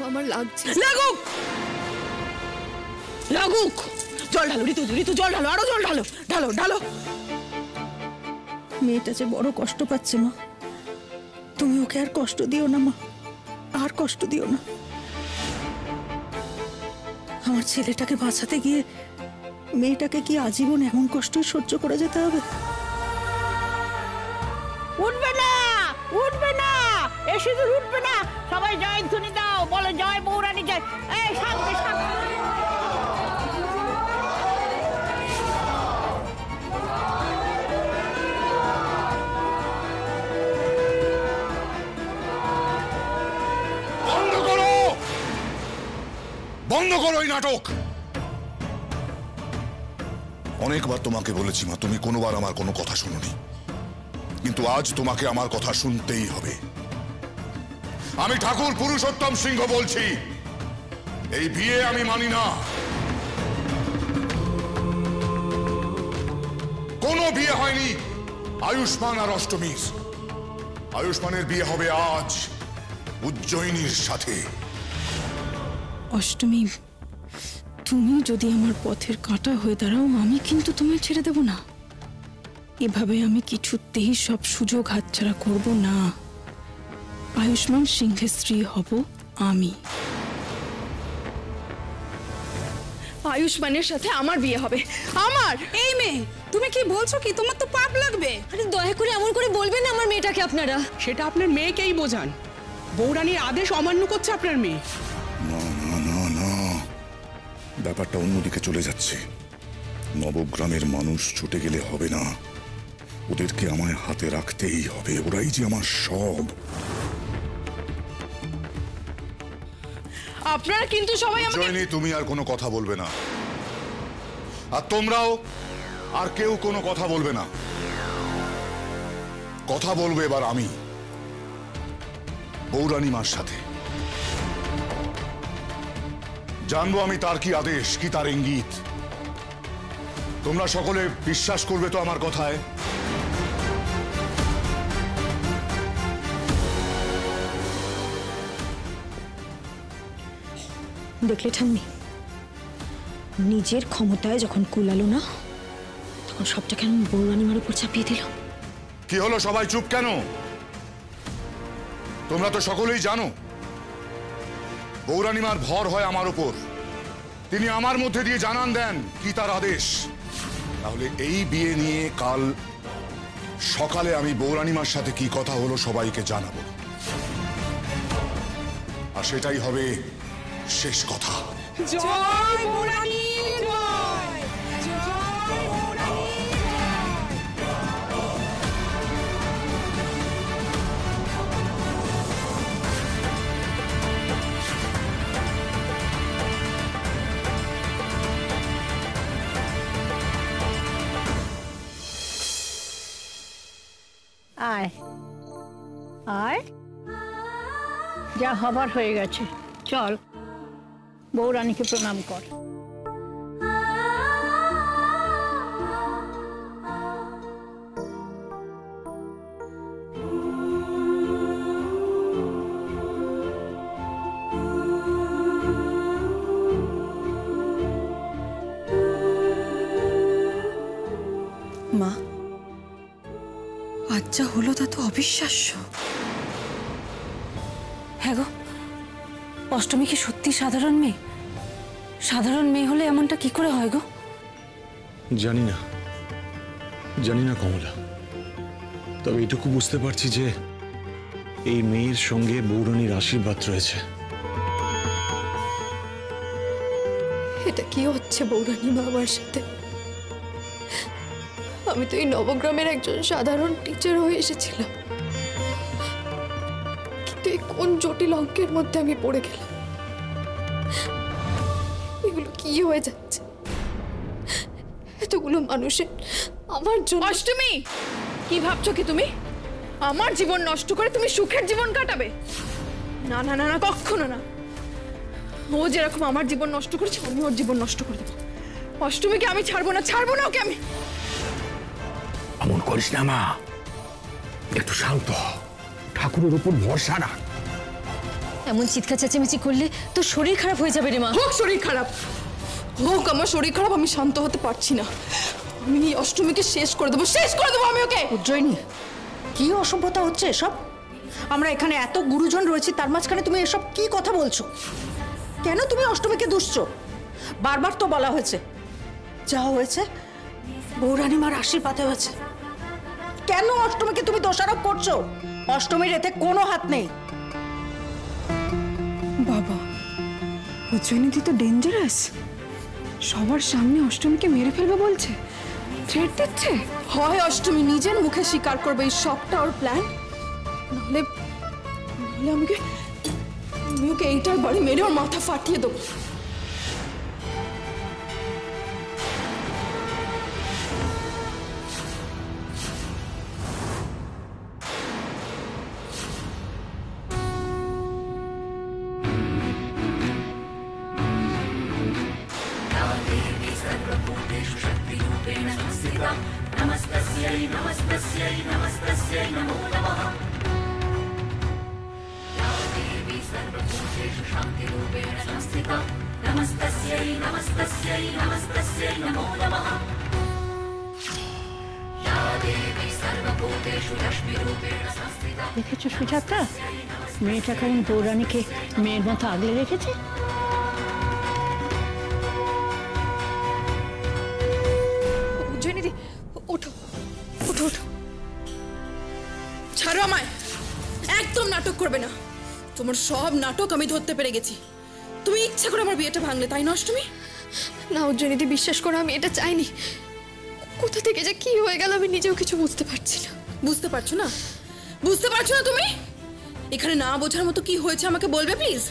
আমার লাগছে। লাগুক লাগুক, জল ঢালো ঋতু, ঋতু জল ঢালো, আরো জল ঢালো, ঢালো ঢালো। মেয়েটা যে বড় কষ্ট পাচ্ছে মা, তুমি ওকে আর কষ্ট দিও না মা, আর কষ্ট দিও না। আমার ছেলেটাকে বাঁচাতে গিয়ে মেয়েটাকে কি আজীবন এমন কষ্টই সহ্য করে যেতে হবে? উঠবে না, উঠবে না, এসে তো উঠবে না। সবাই জয় ধ্বনি দাও, বলো জয় বৌরানী জয়। এই সামনে সামনে। বন্ধ করো, বন্ধ করো এই নাটক। অনেকবার তোমাকে বলেছি মা, তুমি কোনোবার আমার কোনো কথা শুনোনি, কিন্তু আজ তোমাকে আমার কথা শুনতেই হবে। আমি ঠাকুর পুরুষোত্তম সিংহ বলছি, এই বিয়ে আমি মানি না। কোনো বিয়ে হয়নি আয়ুষ্মান আর অষ্টমীর। আয়ুষ্মানের বিয়ে হবে আজ উজ্জয়িনীর সাথে। অষ্টমী, তুমি যদি আমার পথের কাঁটা হয়ে দাঁড়াও, আমি কিন্তু তোমায় ছেড়ে দেব না। এভাবে আমি কিছুতেই সব সুযোগ হাতছাড়া করব না। আয়ুষ্মান সিংহের স্ত্রী হব আমি। আয়ুষ্মানের সাথে আমার বিয়ে হবে, আমার। এই মেয়ে, তুমি কি বলছো কি? তোমার তো পাপ লাগবে। আরে দয়া করে এমন করে বলবেন না আমার মেয়েটাকে আপনারা। সেটা আপনার মেয়েকেই বোঝান। বৌরানীর আদেশ অমান্য করছে আপনার মেয়ে। না না না না, ব্যাপারটা অন্যদিকে চলে যাচ্ছে। নবগ্রামের মানুষ ছুটে গেলে হবে না, ওদেরকে আমায় হাতে রাখতেই হবে। ওরাই যে আমার সব। আপনারা কিন্তু সবাই জয়নি, তুমি আর কোনো কথা বলবে না, আর তোমরাও আর কেউ কোনো কথা বলবে না। কথা বলবে এবার আমি, বৌরানী মার সাথে। জানবো আমি তার কি আদেশ, কি তার ইঙ্গিত। তোমরা সকলে বিশ্বাস করবে তো আমার কথায়? দেখলে ঠাম্মি, নিজের ক্ষমতায় যখন কুলালো না, তখন সবটা কেন বৌরানীমার উপর চাপিয়ে দিল। কি হলো, সবাই চুপ কেন? তোমরা তো সকলেই জানো বৌরানীমার ভর হয় আমার উপর। তিনি আমার মধ্যে দিয়ে জানান দেন কি তার আদেশ। তাহলে এই বিয়ে নিয়ে কাল সকালে আমি বৌরানীমার সাথে কি কথা হলো সবাইকে জানাবো, আর সেটাই হবে শেষ কথা। জয় বৌরানী জয়, জয় বৌরানী। আয় আয়, যা হবার হয়ে গেছে, চল বৌরানীকে প্রণাম কর। মা, আজ যা হলো তা তো অবিশ্বাস্য। হ্যাঁ গো, অষ্টমী কি সত্যি সাধারণ মেয়ে? সাধারণ মেয়ে হলে এমনটা কি করে হয় গো? জানি না, জানি না কমলা, তবে এটুকু বুঝতে পারছি যে এই মেয়ের সঙ্গে বৌরানীর আশীর্বাদ রয়েছে। এটা কি হচ্ছে বৌরানী মা আমার সাথে? আমি তো এই নবগ্রামের একজন সাধারণ টিচার হয়ে এসেছিলাম, কিন্তু এই কোন জটিল অঙ্কের মধ্যে আমি পড়ে গেলাম। এগুলো কি হয়ে যাচ্ছে? এতগুলো মানুষের আমার জন্য। অষ্টমী, কি ভাবছো কি তুমি? আমার জীবন নষ্ট করে তুমি সুখের জীবন কাটাবে? না না না না, কখনো না। ও যেরকম আমার জীবন নষ্ট করেছে, আমি ওর জীবন নষ্ট করে দেবো। অষ্টমীকে আমি ছাড়বো না, ছাড়বো না ওকে আমি। এমন করিস না মা, একটু শান্ত হ, ঠাকুরের উপর ভরসা রাখ। এমন চিৎকার চেঁচামেচি করলে তো শরীর খারাপ হয়ে যাবে রে মা। হোক শরীর খারাপ, হোক আমার শরীর খারাপ, আমি শান্ত হতে পারছি না। আমি এই অষ্টমীকে শেষ করে দেবো, শেষ করে দেবো আমি ওকে। উজ্জয়িনী, কি অসভ্যতা হচ্ছে এসব? আমরা এখানে এত গুরুজন রয়েছি, তার মাঝখানে তুমি এসব কি কথা বলছো? কেন তুমি অষ্টমীকে দুষছো? বারবার তো বলা হয়েছে যা হয়েছে বৌরানীমার আশীর্বাদে হয়েছে। কেন অষ্টমীকে তুমি দোষারোপ করছো? অষ্টমীর এতে কোনো হাত নেই। বাবা, উজ্জয়িনী তো ডেঞ্জারাস। সবার সামনে অষ্টমীকে মেরে ফেলবে বলছে, থ্রেট দিচ্ছে। হয় অষ্টমী নিজের মুখে স্বীকার করবে এই সবটা ওর প্ল্যান, নাহলে আমি ওকে এইটার বাড়ি মেরে ওর মাথা ফাটিয়ে দেবো। দেখেছো সুজাতা, মেয়েটা কেমন বৌরানীকে মেয়ের মতো আগলে রেখেছে। উজ্জয়িনী, ওঠো ওঠো ওঠো, ছাড়ো আমায়। একদম নাটক করবে না, তোমার সব নাটক আমি ধরতে পেরে গেছি। তুমি ইচ্ছা করে আমার বিয়েটা ভাঙলে, তাই না অষ্টমী? না উজ্জয়িনী, বিশ্বাস করো আমি এটা চাইনি। কোথা থেকে যে কি হয়ে গেল আমি নিজেও কিছু বুঝতে পারছি না। বুঝতে পারছো না? বুঝতে পারছো না তুমি? এখানে না বোঝার মতো কি হয়েছে আমাকে বলবে প্লিজ?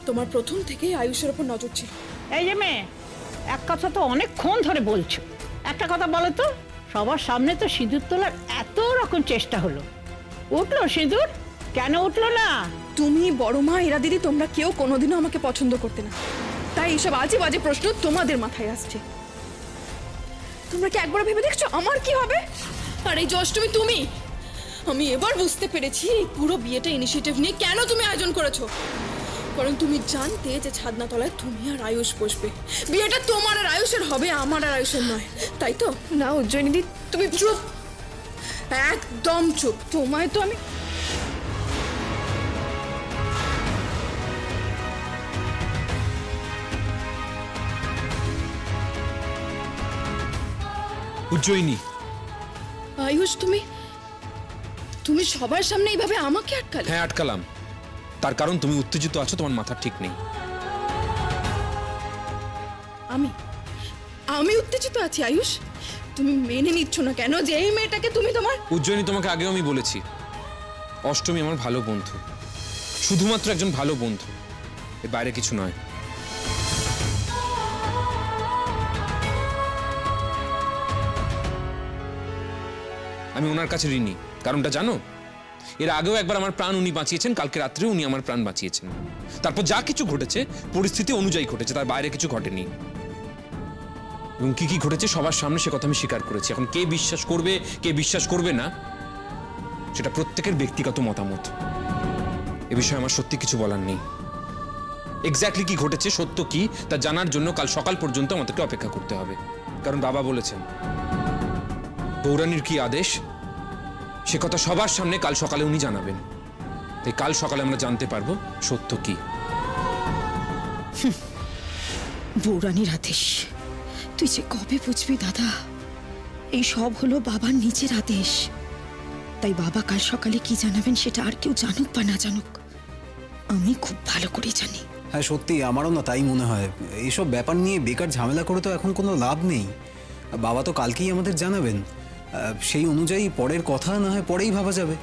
তোমার প্রথম থেকেই আয়ুষের ওপর নজর ছিল। এই যে মেয়ে, এক কথা তো অনেকক্ষণ ধরে বলছো, একটা কথা বলো তো, সবার সামনে তো সিঁদুর তোলার এত রকম চেষ্টা হলো, উঠলো সিঁদুর? কেন উঠলো না? তুমি, বড় মা, এরা দিদি, তোমরা কেউ কোনোদিনও আমাকে পছন্দ করতে না, তাই এইসব আজে বাজে প্রশ্ন তোমাদের মাথায় আসছে। তোমরা কি একবার ভেবে দেখছো আমার কি হবে? আর এই যে অষ্টমী তুমি, আমি এবার বুঝতে পেরেছি এই পুরো বিয়েটা ইনিশিয়েটিভ নিয়ে কেন তুমি আয়োজন করেছো। কারণ তুমি জানতে যে ছাদনাতলায় তুমি আর আয়ুষ বসবে, বিয়েটা তোমার আর আয়ুষের হবে, আমার আর আয়ুষের নয়, তাই তো? না উজ্জয়িনী দি, তুমি চুপ, একদম চুপ। তোমায় তো আমি উজ্জয়িনী, আয়ুষ, তুমি সবার সামনে এইভাবে আমাকে আটকালে? হ্যাঁ আটকালাম, তার কারণ তুমি উত্তেজিত আছো, তোমার মাথা ঠিক নেই। আমি উত্তেজিত আছি আয়ুষ? তুমি মেনে নিচ্ছ না কেন যে এই মেয়েটাকে তুমি তোমার? উজ্জয়িনী, তোমাকে আগেও আমি বলেছি অষ্টমী আমার ভালো বন্ধু, শুধুমাত্র একজন ভালো বন্ধু, এর বাইরে কিছু নয়। আমি ওনার কাছে ঋণী, কারণটা জানো? এর আগেও একবার আমার প্রাণ উনি বাঁচিয়েছেন, কালকে রাত্রেও উনি আমার প্রাণ বাঁচিয়েছেন। তারপর যা কিছু ঘটেছে পরিস্থিতি অনুযায়ী ঘটেছে, তার বাইরে কিছু ঘটেনি। এবং কি কি ঘটেছে সবার সামনে সে কথা আমি স্বীকার করেছি। এখন কে বিশ্বাস করবে কে বিশ্বাস করবে না সেটা প্রত্যেকের ব্যক্তিগত মতামত। এ বিষয়ে আমার সত্যি কিছু বলার নেই। এক্স্যাক্টলি কি ঘটেছে, সত্য কি, তা জানার জন্য কাল সকাল পর্যন্ত আমাদেরকে অপেক্ষা করতে হবে। কারণ বাবা বলেছেন বৌরানীর কি আদেশ সে কথা সবার সামনে কাল সকালে উনি জানাবেন। তাই কাল সকালে আমরা জানতে পারবো সত্য কি। বৌরানীর আদেশ তুই যে কবে বুঝবি দাদা? এই সব হলো বাবার নিজের আদেশ। তাই বাবা কাল সকালে কি জানাবেন সেটা আর কেউ জানুক বা না জানুক, আমি খুব ভালো করে জানি। হ্যাঁ সত্যি, আমারও না তাই মনে হয়। এইসব ব্যাপার নিয়ে বেকার ঝামেলা করে তো এখন কোনো লাভ নেই। বাবা তো কালকেই আমাদের জানাবেন, সেই অনুযায়ী পরের কথা না হয় পরেই ভাবা যাবে।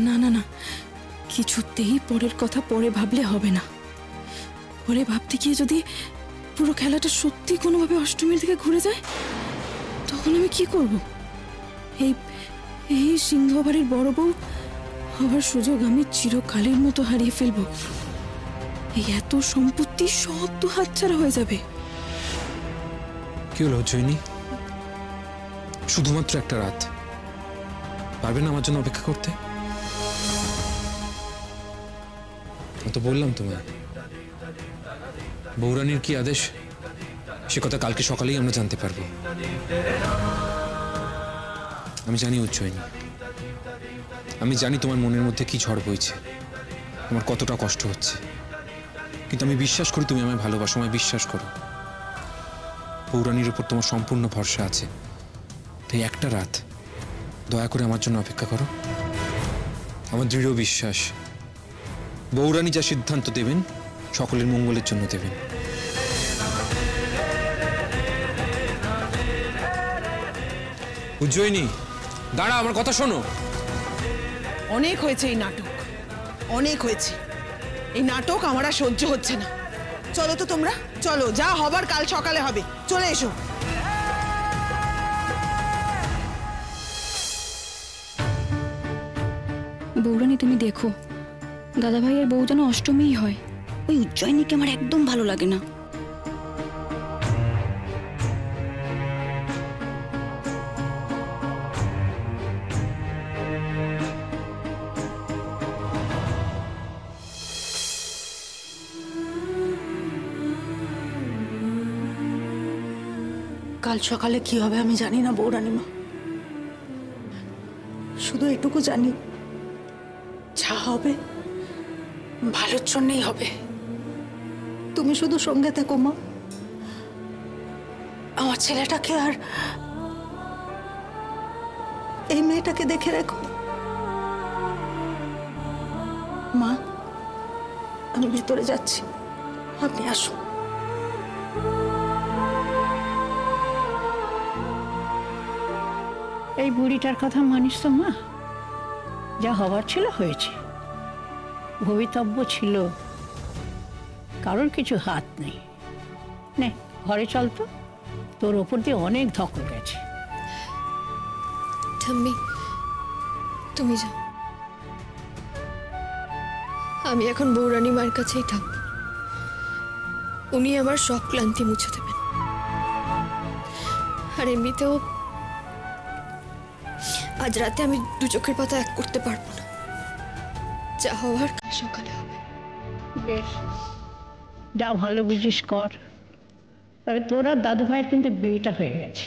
না না না, কিছুতেই পরের কথা পরে ভাবলে হবে না। পরে ভাবতে গিয়ে যদি পুরো খেলাটা সত্যি কোনোভাবে অষ্টমীর দিকে ঘুরে যায়, তখন আমি কি করব? এই সিংহবাড়ির বড় বউ হবার সুযোগ আমি চিরকালের মতো হারিয়ে ফেলবো। এই এত সম্পত্তি সব তো হাতছাড়া হয়ে যাবে। কি হলো উজ্জয়িনী? শুধুমাত্র একটা রাত পারবেন আমার জন্য অপেক্ষা করতে? আমি তো বললাম তোমায়, বৌরানীর কি আদেশ সে কথা কালকে সকালেই আমরা জানতে পারবো। আমি জানি উজ্জয়িনী, আমি জানি তোমার মনের মধ্যে কি ঝড় বইছে, আমার কতটা কষ্ট হচ্ছে, কিন্তু আমি বিশ্বাস করি তুমি আমায় ভালোবাসো, আমায় বিশ্বাস করো। বৌরানীর উপর তোমার সম্পূর্ণ ভরসা আছে, তাই একটা রাত দয়া করে আমার জন্য অপেক্ষা করো। আমার দৃঢ় বিশ্বাস বৌরানী যা সিদ্ধান্ত দেবেন সকলের মঙ্গলের জন্য দেবেন। উজ্জয়িনী দাঁড়া, আমার কথা শোনো। অনেক হয়েছে এই নাটক, অনেক হয়েছে এই নাটক, আমার আর সহ্য হচ্ছে না। চলো তো তোমরা, চলো, যা হবার কাল সকালে হবে, চলে এসো। বৌরানী তুমি দেখো, দাদা ভাইয়ের বউ যেন অষ্টমীই হয়। ওই উজ্জয়িনীকে আমার একদম ভালো লাগে না। কাল সকালে কি হবে আমি জানি না বৌরানীমা, শুধু এটুকু জানি যা হবে ভালোর জন্যই হবে। তুমি শুধু সঙ্গে থেকো মা, আমার ছেলেটাকে আর এই মেয়েটাকে দেখে রেখো। মা আমি ভেতরে যাচ্ছি, আপনি আসুন। এই বুড়িটার কথা মানিস তো মা? যা হবার ছিল হয়েছে, ভবিতব্য ছিল, কারোর কিছু হাত নেই। নে ঘরে চল তো, তোর ওপর দিয়ে অনেক ধকল গেছে। ঠাম্মি তুমি যাও, আমি এখন বৌরানী মার কাছেই থাকব। উনি আমার সব ক্লান্তি মুছে দেবেন। আর এমনিতেও আজ রাতে আমি দু চোখের পাতা এক করতে পারবো না, যা হওয়ার কাল সকালে হবে। বেশ, যা ভালো বুঝিস কর। তবে তোর আর দাদু ভাইয়ের কিন্তু বিয়েটা হয়ে গেছে।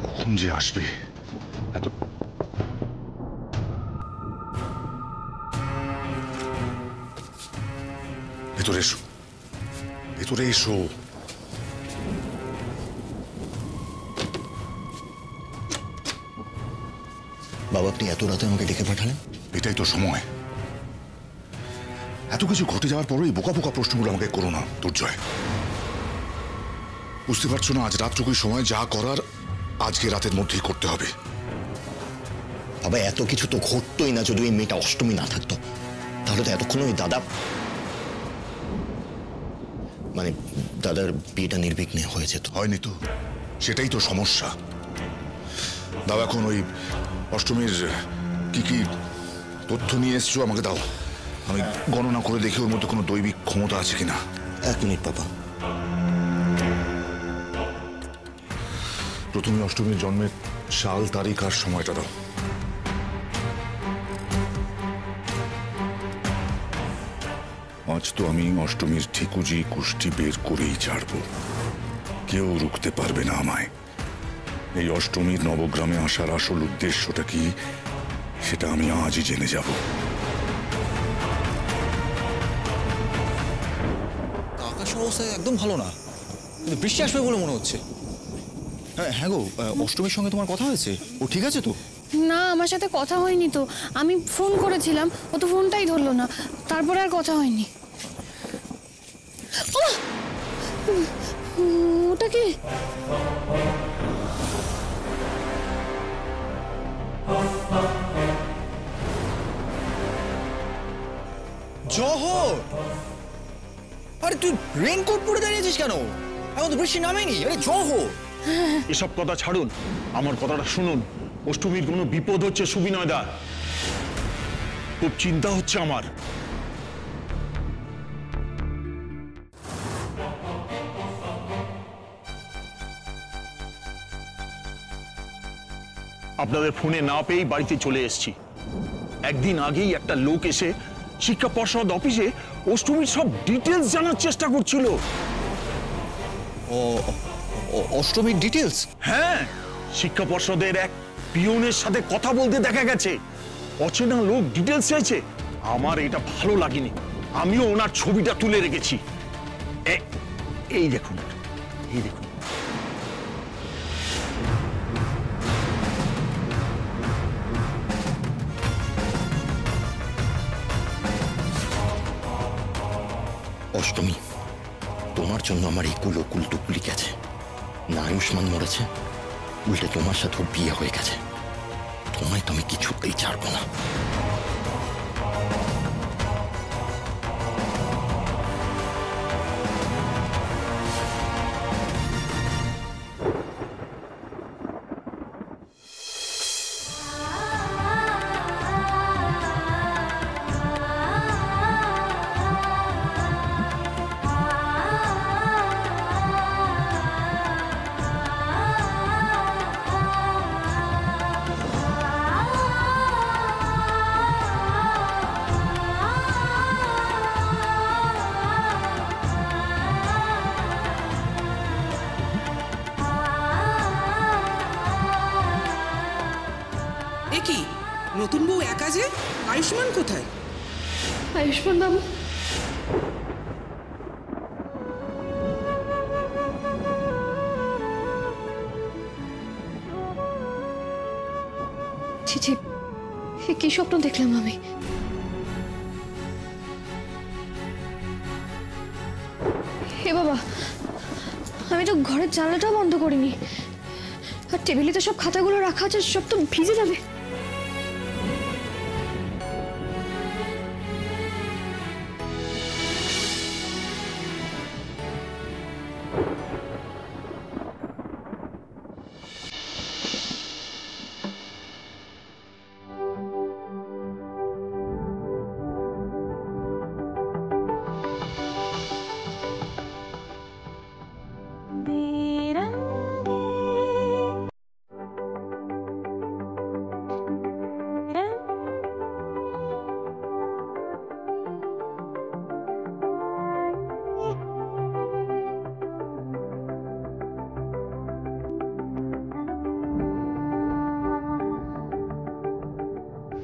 কখন যে আসবে এত। ভেতরে এসো, ভেতরে এসো। বাবা, আপনি এত রাতে আমাকে ডেকে পাঠালেন? এটাই তো সময়। এত কিছু ঘটে যাওয়ার পরেই বোকা বোকা প্রশ্নগুলো আমাকে করো না দুর্জয়। বুঝতে পারছো না, আজ রাতটুকুই সময়, যা করার আজকে রাতের মধ্যেই করতে হবে। বাবা, এত কিছু তো ঘটতোই না যদি ওই মেয়েটা অষ্টমী না থাকতো। তাহলে তো এতক্ষণ ওই দাদা, মানে দাদার বিয়েটা নির্বিঘ্নে হয়ে যেত। হয়নি তো, সেটাই তো সমস্যা। দাও এখন ওই অষ্টমীর কি কি তথ্য নিয়ে এসছো আমাকে দাও, আমি গণনা করে দেখি ওর মধ্যে কোনো দৈবিক ক্ষমতা আছে কিনা। 1 মিনিট বাবা। প্রথমে অষ্টমীর জন্মের সাল, তারিখ আর সময়টা দাও। আজ তো আমি অষ্টমীর ঠিকুজি কুষ্টি বের করেই ছাড়ব, কেউ রুখতে পারবে না আমায়। এই অষ্টমীর নবগ্রামে আসার আসল উদ্দেশ্যটা কি সেটা আমি আজই জেনে যাব। আকাশ অবস্থা একদম ভালো না, কিন্তু বৃষ্টি আসবে বলে মনে হচ্ছে। হ্যাঁ গো, অষ্টমীর সঙ্গে তোমার কথা হয়েছে? ও ঠিক আছে তো? না, আমার সাথে কথা হয়নি তো। আমি ফোন করেছিলাম, ও তো ফোনটাই ধরলো না, তারপরে আর কথা হয়নি। ওটা কি? জহর, আরে তুই রেইনকোট পরে দাঁড়িয়েছিস কেন? এখন তো বৃষ্টি নামেনি। আরে জহর, এসব কথা ছাড়ুন, আমার কথাটা শুনুন। অষ্টমীর কোনো বিপদ হচ্ছে সুবিনয় দা, খুব চিন্তা হচ্ছে আমার। আপনাদের ফোনে না পেয়েই বাড়িতে চলে এসেছি। একদিন আগেই একটা লোক এসে শিক্ষা পর্ষদ অফিসে অষ্টমীর সব ডিটেলস জানার চেষ্টা করছিল। অষ্টমীর ডিটেলস? হ্যাঁ, শিক্ষা পর্ষদের এক পিয়নের সাথে কথা বলতে দেখা গেছে। অচেনা লোক ডিটেলস চাইছে। আমার এটা ভালো লাগেনি, আমিও ওনার ছবিটা তুলে রেখেছি। এই দেখুন, এই দেখুন। অষ্টমী, তোমার জন্য আমার এই কুলকুল টুকুলি গেছে না। আয়ুষ্মান মরেছে, উল্টে তোমার সাথে ওর বিয়ে হয়ে গেছে। তোমায় তো আমি কিছুতেই ছাড়বো না। কি নতুন বউ একা যে? আয়ুষ্মান কোথায়? আয়ুষ্মান বাবু, ছি ছি, কি স্বপ্ন দেখলাম আমি? হে বাবা, আমি তো ঘরের জানলাটাও বন্ধ করিনি, আর টেবিলে তো সব খাতাগুলো রাখা আছে, সব তো ভিজে যাবে।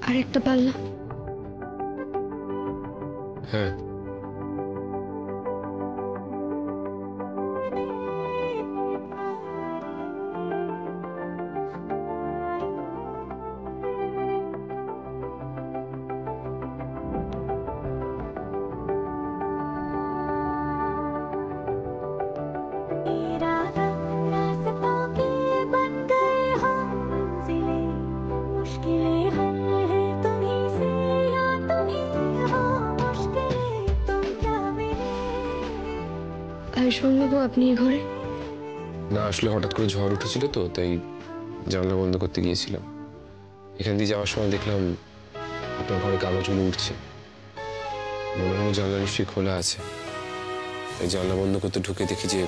আরেকটা পাল্লা। হ্যাঁ, আয়ুষ্মান বাবু, আপনি এই ঘরে? না আসলে হঠাৎ করে ঝড় উঠেছিল তো, তাই জানলা বন্ধ করতে গিয়েছিলাম। এখান দিয়ে যাওয়ার সময় দেখলাম আপনার ঘরে কাগজগুলো উঠছে। মনে হয় জানলা নিশ্চয়ই খোলা আছে। তাই জানলা বন্ধ করতে ঢুকে দেখি যে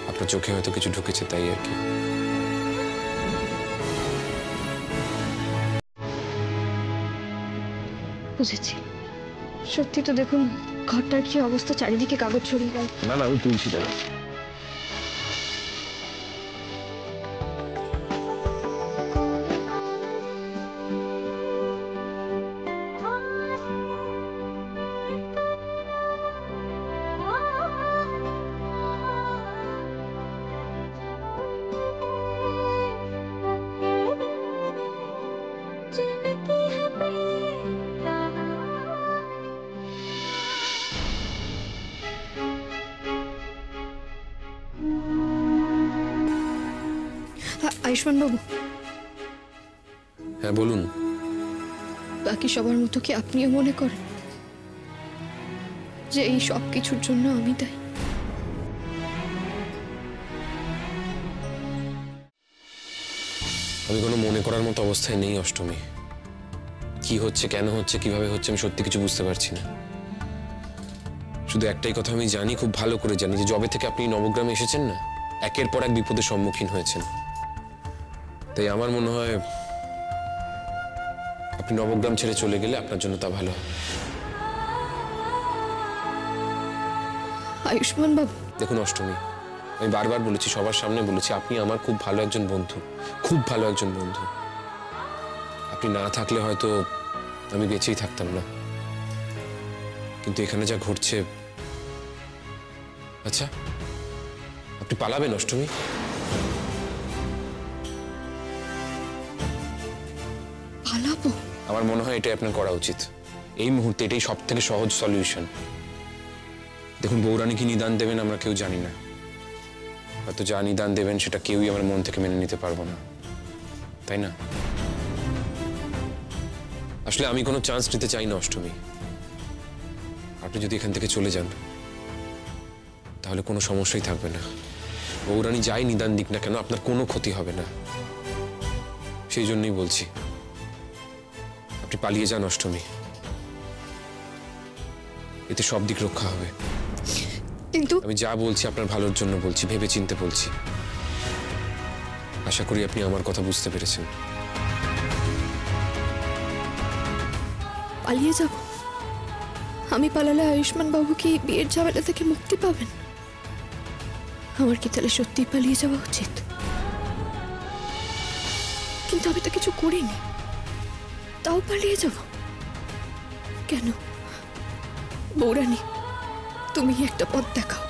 আপনার চোখে হয়তো কিছু ঢুকেছে, তাই আর কি। বুঝেছি। সত্যি তো দেখুন ঘরটার কি অবস্থা, চারিদিকে কাগজ ছড়িয়ে গেল। না না, আমি তুলছি দাদা। আয়ুষ্মান বাবু, হ্যাঁ বলুন। বাকি সবার মতো কি আপনিও মনে করেন যে এই সব কিছুর জন্য আমি দায়ী? আমি কোনো মনে করার মতো অবস্থায় নেই অষ্টমী। কি হচ্ছে, কেন হচ্ছে, কিভাবে হচ্ছে আমি সত্যি কিছু বুঝতে পারছি না। শুধু একটাই কথা আমি জানি, খুব ভালো করে জানি, যে যবে থেকে আপনি নবগ্রামে এসেছেন না, একের পর এক বিপদের সম্মুখীন হয়েছেন। তাই আমার মনে হয় আপনি নবগ্রাম ছেড়ে চলে গেলে আপনার জন্য তা ভালো হবে। আয়ুষ্মান বাবু, দেখুন অষ্টমী, আমি বারবার বলেছি, সবার সামনে বলেছি, আপনি আমার খুব ভালো একজন বন্ধু, খুব ভালো একজন বন্ধু। আপনি না থাকলে হয়তো আমি বেঁচেই থাকতাম না। কিন্তু এখানে যা ঘটছে, আচ্ছা আপনি পালাবেন অষ্টমী? পালাবো? আমার মনে হয় এটাই আপনার করা উচিত এই মুহূর্তে। এটাই সব থেকে সহজ সলিউশন। দেখুন, বৌরানী কি নিদান দেবেন আমরা কেউ জানি না। হয়তো যা নিদান দেবেন সেটা কেউই আমার মন থেকে মেনে নিতে পারবো না, তাই না? আসলে আমি কোনো চান্স নিতে চাই না অষ্টমী। আপনি যদি এখান থেকে চলে যান তাহলে কোনো সমস্যাই থাকবে না। বৌরানী যাই নিদান দিক না কেন, আপনার কোনো ক্ষতি হবে না। সেই জন্যই বলছি, আপনি পালিয়ে যান অষ্টমী। এতে সব দিক রক্ষা হবে। কিন্তু আমি যা বলছি আপনার ভালোর জন্য বলছি, ভেবে চিন্তে বলছি। আশা করি আপনি আমার কথা বুঝতে পেরেছেন। পালিয়ে যাব? আমি পালালে আয়ুষ্মান বাবু কি বিয়ের ঝামেলা থেকে মুক্তি পাবেন? আমার কি তাহলে সত্যিই পালিয়ে যাওয়া উচিত? কিন্তু আমি তো কিছু করিনি, তাও পালিয়ে যাব কেন? বৌরানী, তুমি একটা পথ দেখাও।